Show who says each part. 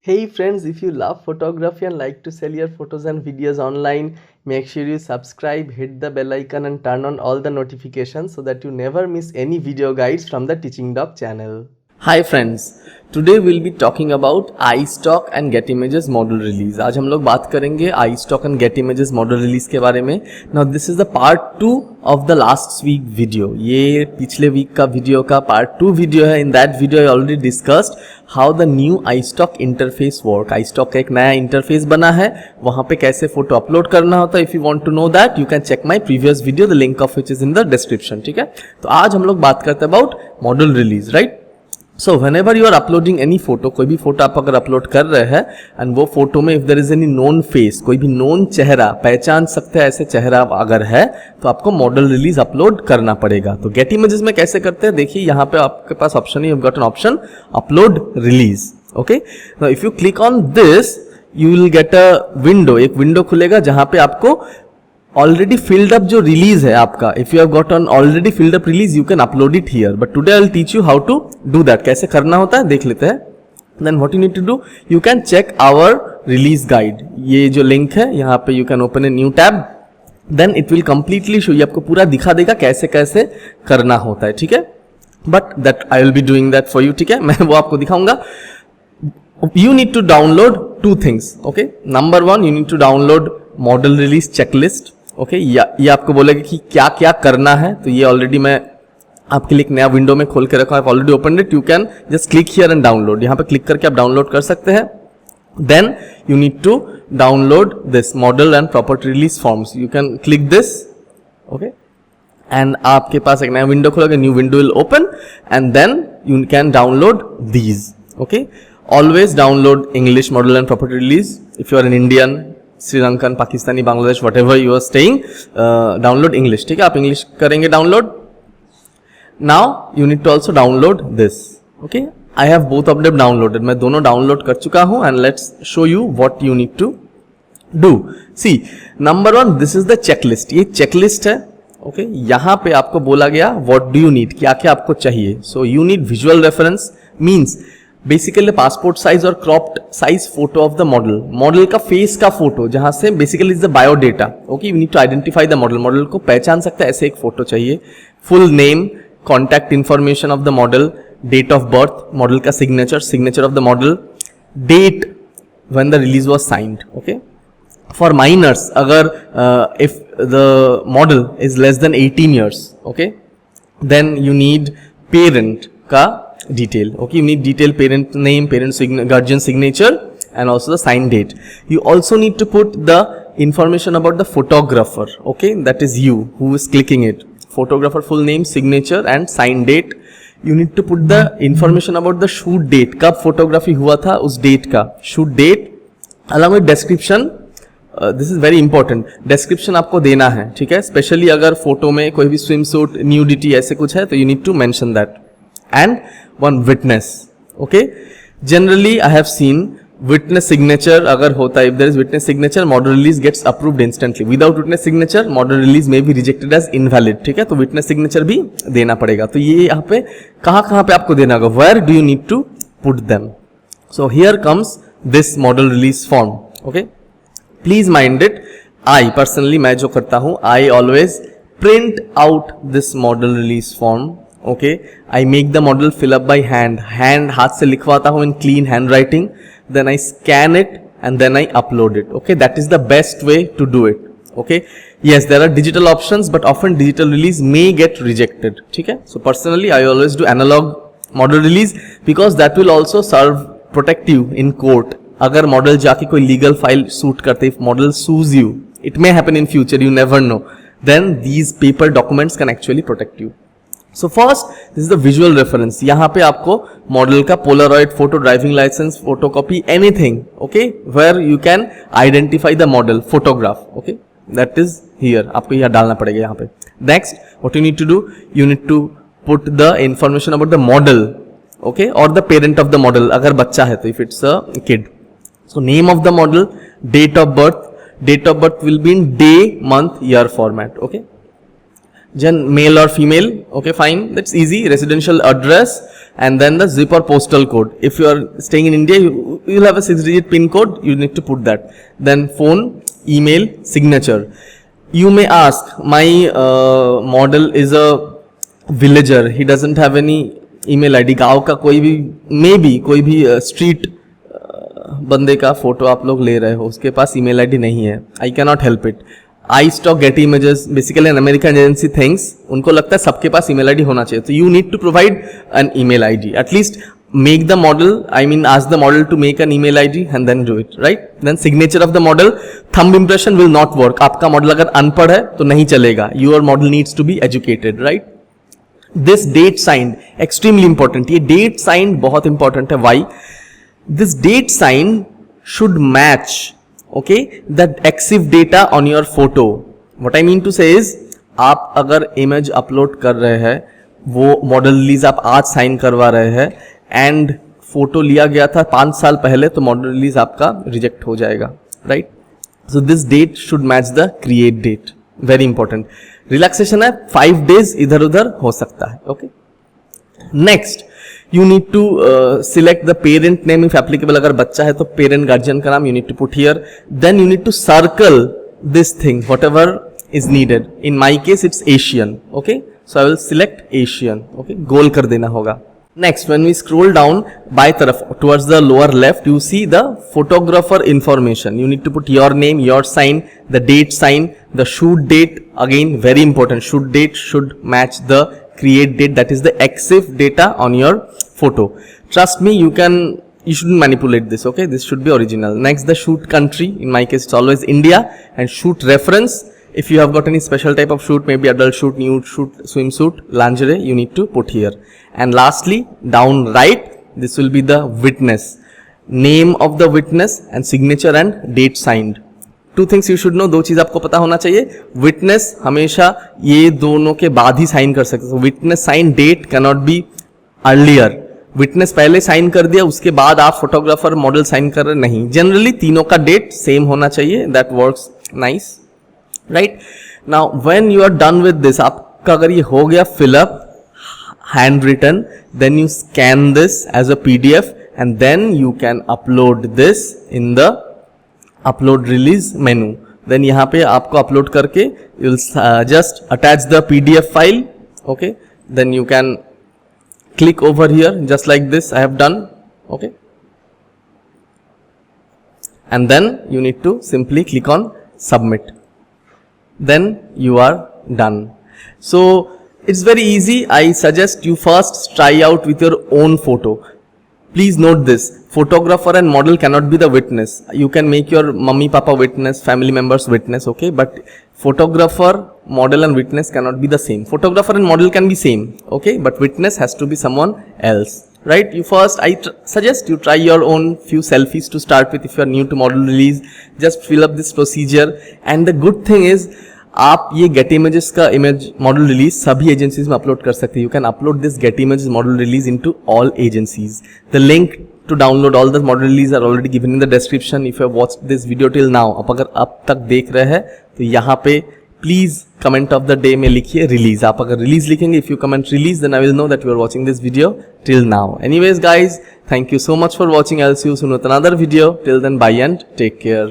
Speaker 1: Hey friends, if you love photography and like to sell your photos and videos online, make sure you subscribe, hit the bell icon and turn on all the notifications so that you never miss any video guides from the Teaching Doc channel. Hi friends, today we'll be talking about iStock and Get Images model release. आज हम लोग बात करेंगे iStock and Get Images model release के बारे में. Now this is the part 2 of the last week video. ये पिछले वीक का वीडियो का part 2 वीडियो है. In that video I already discussed how the new iStock interface work. iStock का एक नया इंटरफेस बना है, वहाँ पे कैसे फोटो अपलोड करना होता है. If you want to know that, you can check my previous video, the link of which is in the description. ठीक है, तो आज हम लोग बात करते हैं about model release, right? So whenever you are uploading any photo, कोई भी फोटो आप अगर अपलोड कर रहे हैं एंड वो फोटो में if there is any known face, कोई भी नोन चेहरा पहचान सकते हैं ऐसे चेहरा अगर है तो आपको मॉडल रिलीज अपलोड करना पड़ेगा. तो गेट इमेजेस में कैसे करते हैं, देखिए यहाँ पे आपके पास ऑप्शन है, you have got an option upload release. Okay, now if you click on this you will get a window, एक विंडो खुलेगा जहां पे आपको ऑलरेडी फिल्ड अप जो रिलीज है आपका, if you have got on already filled up release you can upload it here, but today I will teach you how to do that. कैसे करना होता है देख लेते हैं. Then what you need to do, you can check our release guide. ये जो link है यहाँ पे you can open a new tab, then it will completely show, ये आपको पूरा दिखा देगा कैसे कैसे करना होता है. ठीक है, but that I will be doing that for you. ठीक है, मैं वो आपको दिखाऊंगा. You need to download two things. Okay, number one, you need to download model release checklist. Okay, ये आपको बोलेगा कि क्या क्या करना है. तो ये ऑलरेडी मैं आपके लिए एक नया विंडो में खोल के रखा हूं. Already open it, you can just click here and download. यहाँ पे क्लिक करके आप डाउनलोड कर सकते हैं. Then you need to download this model and property release forms. You can click this. Okay, and आपके पास एक नया विंडो खुलेगा, new window will open and then you can download these. Okay, always download English model and property release. If you are an Indian, Sri Lankan, Pakistani, Bangladesh, whatever you are staying, download English. ठीक है, आप English करेंगे download. Now you need to also download this. Okay, I have both of them downloaded. मैं दोनों download कर चुका हूँ and let's show you what you need to do. See, number one, this is the checklist. ये checklist है. Okay, यहाँ पे आपको बोला गया what do you need, क्या क्या आपको चाहिए. So you need visual reference, means basically passport size और cropped size photo of the model. Model का फेस का फोटो जहां से basically is the biodata. Okay, you need to identify the model, model को पहचान सकता है ऐसे एक फोटो चाहिए. Full name, contact information of the model, date of birth, model का signature, signature of the model, date when the release was signed. Okay, for minors अगर if the model is less than 18 years, okay, then you need parent का detail. Okay, you need detailed parent name, guardian signature and also the sign date. You also need to put the information about the photographer. Okay, that is you who is clicking it. Photographer full name, signature and sign date. You need to put the information about the shoot date, कब photography हुआ था उस date का shoot date, along with description. This is very important. Description आपको देना है. ठीक है, स्पेशली अगर फोटो में कोई भी स्विम सूट, न्यूडिटी ऐसे कुछ है तो you need to mention that. And one witness. Okay, generally I have seen witness signature अगर होता है, if there is witness signature model release gets approved instantly. Without witness signature model release may be rejected as invalid. ठीक है, तो witness signature भी देना पड़ेगा. तो ये यहाँ पे कहाँ पे आपको देना होगा, where do you need to put them. So here comes this model release form. Okay, please mind it, I personally मैं जो करता हूँ, I always print out this model release form. Okay, I make the model fill up by hand. हाथ से लिखवाता हूँ in clean handwriting. Then I scan it and then I upload it. Okay, that is the best way to do it. Okay, yes, there are digital options, but often digital release may get rejected. ठीक है, so personally I always do analog model release because that will also protect you in court. अगर model जाके कोई legal file suit करते, if model sues you, it may happen in future, you never know. Then these paper documents can actually protect you. So first, this is the visual reference. यहाँ पे आपको model का polaroid photo, driving licence, photocopy, anything. Okay, where you can identify the model, photograph. Okay, that is here. आपको यहाँ डालना पड़ेगा यहाँ पे. Next, what you need to do, you need to put the information about the model. Okay, और the parent of the model अगर बच्चा है तो, if it's a kid. So name of the model, date of birth. Date of birth will be in day, month, year format. Okay, male or female. Okay, fine, that's easy. Residential address and then the zip or postal code. If you are staying in India, you'll have a 6-digit pin code, you need to put that. Then phone, email, signature. You may ask, my model is a villager, he doesn't have any email ID. गाँव का कोई भी, may be कोई भी street बंदे का photo आप लोग ले रहे हो, उसके पास ईमेल आईडी नहीं है, I can not help it. iStock, Getty Images, basically an American agency things, उनको लगता है सबके पास ईमेल आईडी होना चाहिए. तो you need to provide an email ID, at least make the model, I mean ask the model to make an email ID and then do it, right? Then signature of the model, thumb impression will not work. आपका model अगर अनपढ़ है तो नहीं चलेगा. Your model needs to be educated, right? This date signed, extremely important. ये date signed बहुत important है. Why? This date sign should match, okay, the EXIF data on your photo. What I mean to say is, आप अगर image upload कर रहे हैं, वो model release आप आज साइन करवा रहे हैं एंड फोटो लिया गया था 5 साल पहले, तो मॉडल रिलीज आपका रिजेक्ट हो जाएगा, right? So this date should match the create date, very important. Relaxation है 5 days इधर उधर हो सकता है, okay. Next, you need to select the parent name if applicable. अगर बच्चा है तो पेरेंट गार्जियन का नाम you need to put here. Then you need to circle this thing whatever is needed. In my case it's Asian, okay, so I will select Asian, okay, गोल कर देना होगा. Next, when we scroll down by taraf towards the lower left, you see the photographer information. You need to put your name, your sign, the date sign, the shoot date. Again, very important. Shoot date should match the create date. That is the EXIF data on your photo. Trust me, you shouldn't manipulate this. Okay, this should be original. Next, the shoot country. In my case, it's always India. And shoot reference. If you have got any special type of shoot, maybe adult shoot, nude shoot, swimsuit, lingerie, you need to put here. And lastly, down right, this will be the witness. Name of the witness and signature and date signed. 2 things you should know, 2 चीज आपको पता होना चाहिए. Witness हमेशा ये दोनों के बाद ही साइन कर सकते हो. Witness sign date cannot be earlier. Witness पहले साइन कर दिया, उसके बाद आप फोटोग्राफर मॉडल साइन कर रहे नहीं. जनरली तीनों का डेट सेम होना चाहिए. That works nice. Right? Now when you are done with this, आपका अगर ये हो गया fill up, handwritten, then you scan this as a PDF and then you can upload this in the upload release menu. Then यहाँ पे आपको upload करके you will just attach the PDF file, okay? Then you can click over here just like this I have done, okay? And then you need to simply click on submit. Then you are done. So it's very easy. I suggest you first try out with your own photo. Please note this, photographer and model cannot be the witness. You can make your mummy papa witness, family members witness, okay, but photographer, model and witness cannot be the same. Photographer and model can be same, okay, but witness has to be someone else, right? You first, I suggest you try your own few selfies to start with. If you are new to model release, just fill up this procedure. And the good thing is, आप ये Getty Images का image model release सभी agencies में upload कर सकते हैं. You can upload this Getty Images model release into all agencies. The link to download all the model release are already given in the description. If you have watched this video till now, आप अगर अब तक देख रहे हैं तो यहाँ पे please comment of the day में लिखिए रिलीज. आप अगर रिलीज लिखेंगे, if you comment release, then I will know that you are watching this video till now. Anyways guys, thank you so much for watching. I'll see you soon with another video. Till then, bye and take care.